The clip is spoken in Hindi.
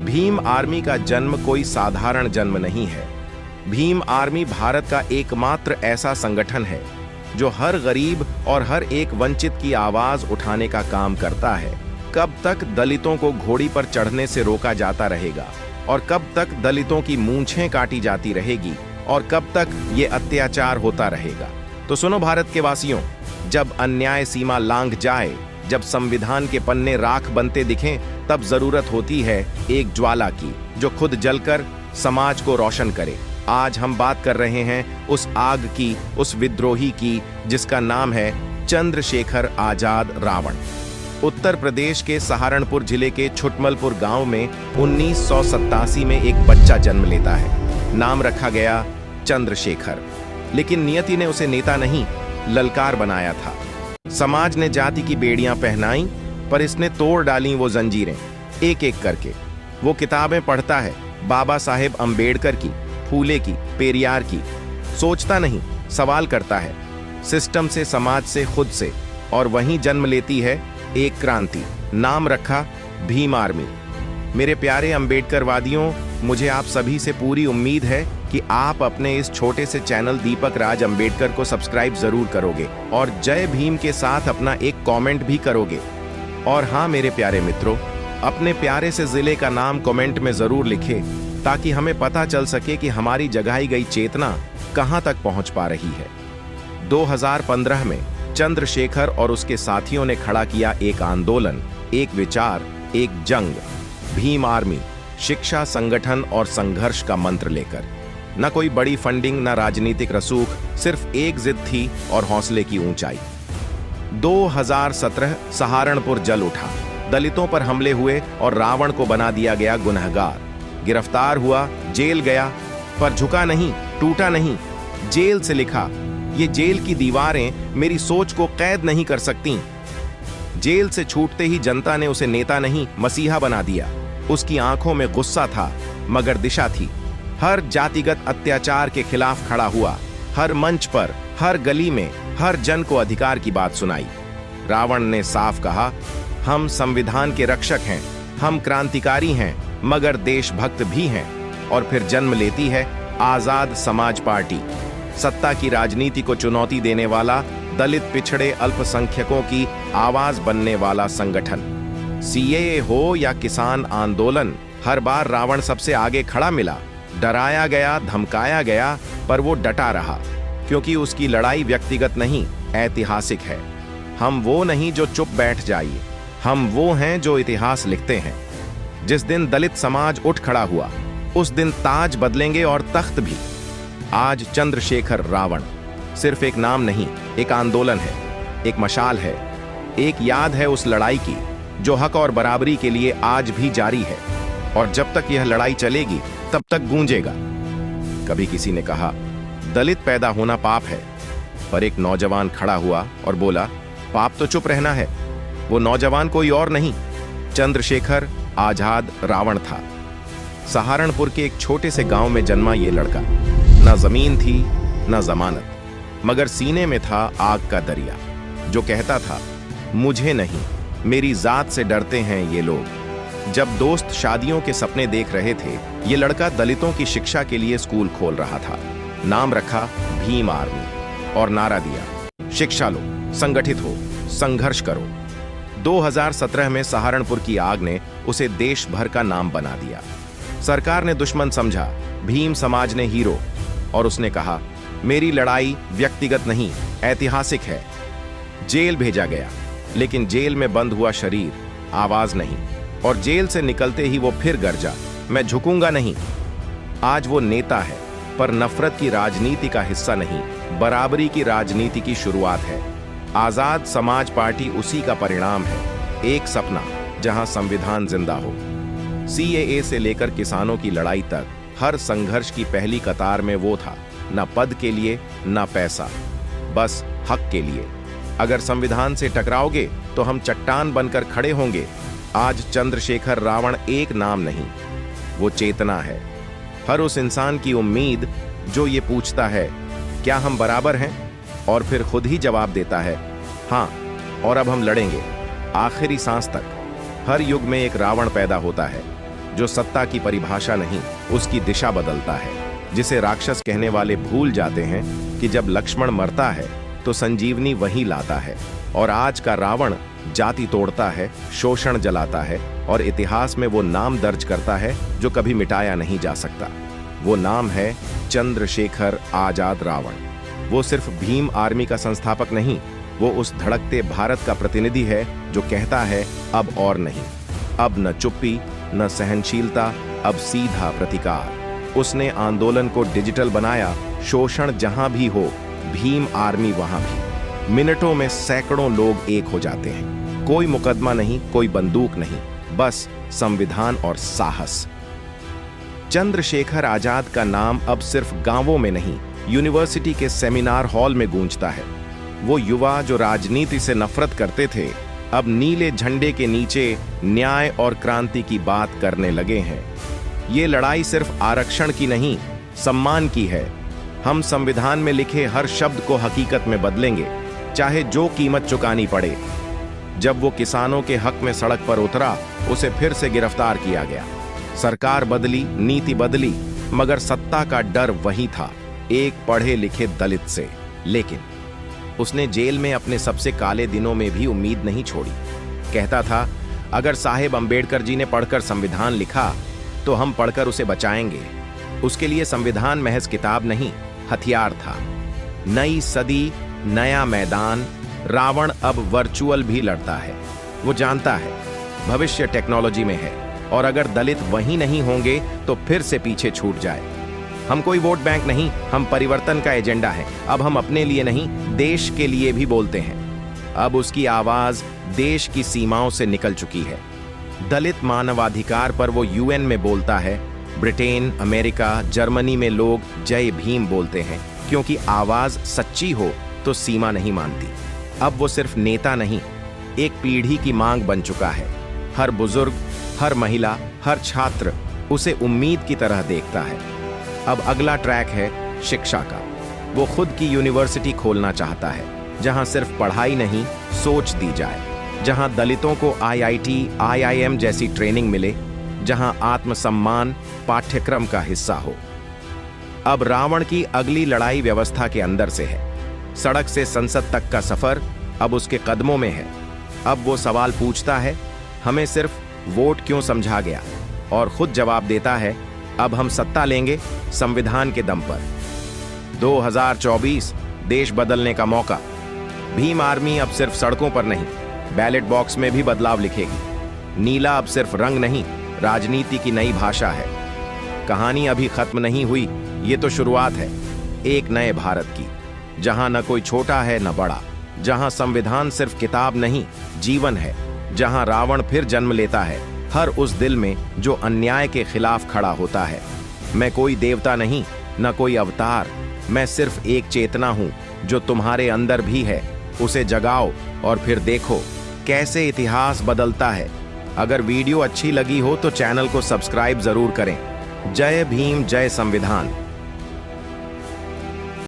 भीम आर्मी का जन्म कोई साधारण जन्म नहीं है। भीम आर्मी भारत का एकमात्र ऐसा संगठन है जो हर गरीब और हर एक वंचित की आवाज उठाने का काम करता है। कब तक दलितों को घोड़ी पर चढ़ने से रोका जाता रहेगा और कब तक दलितों की मूंछें काटी जाती रहेगी और कब तक ये अत्याचार होता रहेगा। तो सुनो भारत के वासियों, जब अन्याय सीमा लांघ जाए, जब संविधान के पन्ने राख बनते दिखें, तब जरूरत होती है एक ज्वाला की जो खुद जलकर समाज को रोशन करे। आज हम बात कर रहे हैं उस आग की, उस विद्रोही की जिसका नाम है चंद्रशेखर आजाद रावण। उत्तर प्रदेश के सहारनपुर जिले के छुटमलपुर गांव में 1987 में एक बच्चा जन्म लेता है। नाम रखा गया चंद्रशेखर, लेकिन नियति ने उसे नेता नहीं, ललकार बनाया था। समाज ने जाति की बेड़ियां पहनाई, पर इसने तोड़ डाली वो जंजीरें एक एक करके। वो किताबें पढ़ता है बाबा साहेब अंबेडकर की, फूले की, पेरियार की। सोचता नहीं, सवाल करता है सिस्टम से, समाज से, खुद से। और वहीं जन्म लेती है एक क्रांति। नाम रखा भीम आर्मी। मेरे प्यारे अंबेडकरवादियों, मुझे आप सभी से पूरी उम्मीद है कि आप अपने इस छोटे से चैनल दीपक राज अंबेडकर को सब्सक्राइब जरूर करोगे और जय भीम के साथ अपना एक कमेंट भी करोगे। और हाँ मेरे प्यारे मित्रों, अपने प्यारे से जिले का नाम कमेंट में जरूर लिखें ताकि हमें पता चल सके कि हमारी जगाई गई चेतना कहां तक पहुंच पा रही है। 2015 में चंद्रशेखर और उसके साथियों ने खड़ा किया एक आंदोलन, एक विचार, एक जंग। भीम आर्मी शिक्षा, संगठन और संघर्ष का मंत्र लेकर। न कोई बड़ी फंडिंग, न राजनीतिक रसूख, सिर्फ एक जिद थी और हौसले की ऊंचाई। 2017 सहारनपुर जल उठा, दलितों पर हमले हुए और रावण को बना दिया गया गुनहगार। गिरफ्तार हुआ, जेल गया, पर झुका नहीं, टूटा नहीं। जेल से लिखा, ये जेल की दीवारें मेरी सोच को कैद नहीं कर सकती। जेल से छूटते ही जनता ने उसे नेता नहीं, मसीहा बना दिया। उसकी आंखों में गुस्सा था मगर दिशा थी। हर जातिगत अत्याचार के खिलाफ खड़ा हुआ, हर मंच पर, हर गली में, हर जन को अधिकार की बात सुनाई। रावण ने साफ कहा, हम संविधान के रक्षक हैं, हम क्रांतिकारी हैं, मगर देशभक्त भी हैं। और फिर जन्म लेती है आजाद समाज पार्टी, सत्ता की राजनीति को चुनौती देने वाला, दलित, पिछड़े, अल्पसंख्यकों की आवाज बनने वाला संगठन। सीएए हो या किसान आंदोलन, हर बार रावण सबसे आगे खड़ा मिला। डराया गया, धमकाया गया, पर वो डटा रहा, क्योंकि उसकी लड़ाई व्यक्तिगत नहीं, ऐतिहासिक है। हम वो नहीं जो चुप बैठ जाइए, हम वो हैं जो इतिहास लिखते हैं। जिस दिन दलित समाज उठ खड़ा हुआ, उस दिन ताज बदलेंगे और तख्त भी। आज चंद्रशेखर रावण सिर्फ एक नाम नहीं, एक आंदोलन है, एक मशाल है, एक याद है उस लड़ाई की जो हक और बराबरी के लिए आज भी जारी है। और जब तक यह लड़ाई चलेगी तब तक गूंजेगा। कभी किसी ने कहा दलित पैदा होना पाप है, पर एक नौजवान खड़ा हुआ और बोला पाप तो चुप रहना है। वो नौजवान कोई और नहीं, चंद्रशेखर आजाद रावण था। सहारनपुर के एक छोटे से गांव में जन्मा ये लड़का। ना जमीन थी, ना जमानत, मगर सीने में था आग का दरिया जो कहता था मुझे नहीं, मेरी जात से डरते हैं ये लोग। जब दोस्त शादियों के सपने देख रहे थे, ये लड़का दलितों की शिक्षा के लिए स्कूल खोल रहा था। नाम रखा भीम आर्मी और नारा दिया, शिक्षा लो, संगठित हो, संघर्ष करो। 2017 में सहारनपुर की आग ने उसे देश भर का नाम बना दिया। सरकार ने दुश्मन समझा, भीम समाज ने हीरो। और उसने कहा मेरी लड़ाई व्यक्तिगत नहीं, ऐतिहासिक है। जेल भेजा गया, लेकिन जेल में बंद हुआ शरीर, आवाज नहीं। और जेल से निकलते ही वो फिर गरजा, मैं झुकूंगा नहीं। आज वो नेता है, पर नफरत की राजनीति का हिस्सा नहीं, बराबरी की राजनीति की शुरुआत है। आजाद समाज पार्टी उसी का परिणाम है। एक सपना जहां संविधान जिंदा हो। सीएए से लेकर किसानों की लड़ाई तक हर संघर्ष की पहली कतार में वो था, न पद के लिए, न पैसा, बस हक के लिए। अगर संविधान से टकराओगे तो हम चट्टान बनकर खड़े होंगे। आज चंद्रशेखर रावण एक नाम नहीं, वो चेतना है। हर उस इंसान की उम्मीद जो ये पूछता है क्या हम बराबर हैं, और फिर खुद ही जवाब देता है हाँ, और अब हम लड़ेंगे आखिरी सांस तक। हर युग में एक रावण पैदा होता है, जो सत्ता की परिभाषा नहीं, उसकी दिशा बदलता है, जिसे राक्षस कहने वाले भूल जाते हैं कि जब लक्ष्मण मरता है तो संजीवनी वही लाता है। और आज का रावण जाति तोड़ता है, शोषण जलाता है और इतिहास में वो नाम दर्ज करता है जो कभी मिटाया नहीं जा सकता। वो नाम है चंद्रशेखर आजाद रावण। वो सिर्फ भीम आर्मी का संस्थापक नहीं, वो उस धड़कते भारत का प्रतिनिधि है जो कहता है अब और नहीं, अब न चुप्पी न सहनशीलता, अब सीधा प्रतिकार। उसने आंदोलन को डिजिटल बनाया, शोषण जहां भी हो भीम आर्मी वहां भी। मिनटों में सैकड़ों लोग एक हो जाते हैं। कोई मुकदमा नहीं, कोई बंदूक नहीं, बस संविधान और साहस। चंद्रशेखर आजाद का नाम अब सिर्फ गांवों में नहीं, यूनिवर्सिटी के सेमिनार हॉल में गूंजता है। वो युवा जो राजनीति से नफरत करते थे, अब नीले झंडे के नीचे न्याय और क्रांति की बात करने लगे हैं। ये लड़ाई सिर्फ आरक्षण की नहीं, सम्मान की है। हम संविधान में लिखे हर शब्द को हकीकत में बदलेंगे, चाहे जो कीमत चुकानी पड़े। जब वो किसानों के हक में सड़क पर उतरा, उसे फिर से गिरफ्तार किया गया। सरकार बदली, नीति बदली, मगर सत्ता का डर वही था, एक पढ़े लिखे दलित से। लेकिन उसने जेल में अपने सबसे काले दिनों में भी उम्मीद नहीं छोड़ी। कहता था, अगर साहेब अंबेडकर जी ने पढ़कर संविधान लिखा तो हम पढ़कर उसे बचाएंगे। उसके लिए संविधान महज किताब नहीं, हथियार था। नई सदी, नया मैदान। रावण अब वर्चुअल भी लड़ता है। वो जानता है भविष्य टेक्नोलॉजी में है, और अगर दलित वहीं नहीं होंगे तो फिर से पीछे छूट जाए। हम कोई वोट बैंक नहीं, हम परिवर्तन का एजेंडा है। अब हम अपने लिए नहीं, देश के लिए भी बोलते हैं। अब उसकी आवाज देश की सीमाओं से निकल चुकी है। दलित मानवाधिकार पर वो यूएन में बोलता है। ब्रिटेन, अमेरिका, जर्मनी में लोग जय भीम बोलते हैं, क्योंकि आवाज सच्ची हो तो सीमा नहीं मानती। अब वो सिर्फ नेता नहीं, एक पीढ़ी की मांग बन चुका है। हर बुजुर्ग, हर महिला, हर छात्र उसे उम्मीद की तरह देखता है। अब अगला ट्रैक है शिक्षा का। वो खुद की यूनिवर्सिटी खोलना चाहता है, जहां सिर्फ पढ़ाई नहीं, सोच दी जाए, जहां दलितों को IIT, IIM जैसी ट्रेनिंग मिले, जहां आत्मसम्मान पाठ्यक्रम का हिस्सा हो। अब रावण की अगली लड़ाई व्यवस्था के अंदर से है। सड़क से संसद तक का सफर अब उसके कदमों में है। अब वो सवाल पूछता है, हमें सिर्फ वोट क्यों समझा गया? और खुद जवाब देता है, अब हम सत्ता लेंगे संविधान के दम पर। 2024 देश बदलने का मौका। भीम आर्मी अब सिर्फ सड़कों पर नहीं, बैलेट बॉक्स में भी बदलाव लिखेगी। नीला अब सिर्फ रंग नहीं, राजनीति की नई भाषा है। कहानी अभी खत्म नहीं हुई, ये तो शुरुआत है एक नए भारत की, जहां न कोई छोटा है न बड़ा, जहां संविधान सिर्फ किताब नहीं, जीवन है, जहां रावण फिर जन्म लेता है हर उस दिल में जो अन्याय के खिलाफ खड़ा होता है। मैं कोई देवता नहीं, न कोई अवतार, मैं सिर्फ एक चेतना हूं जो तुम्हारे अंदर भी है। उसे जगाओ और फिर देखो कैसे इतिहास बदलता है। अगर वीडियो अच्छी लगी हो तो चैनल को सब्सक्राइब जरूर करें। जय भीम, जय संविधान।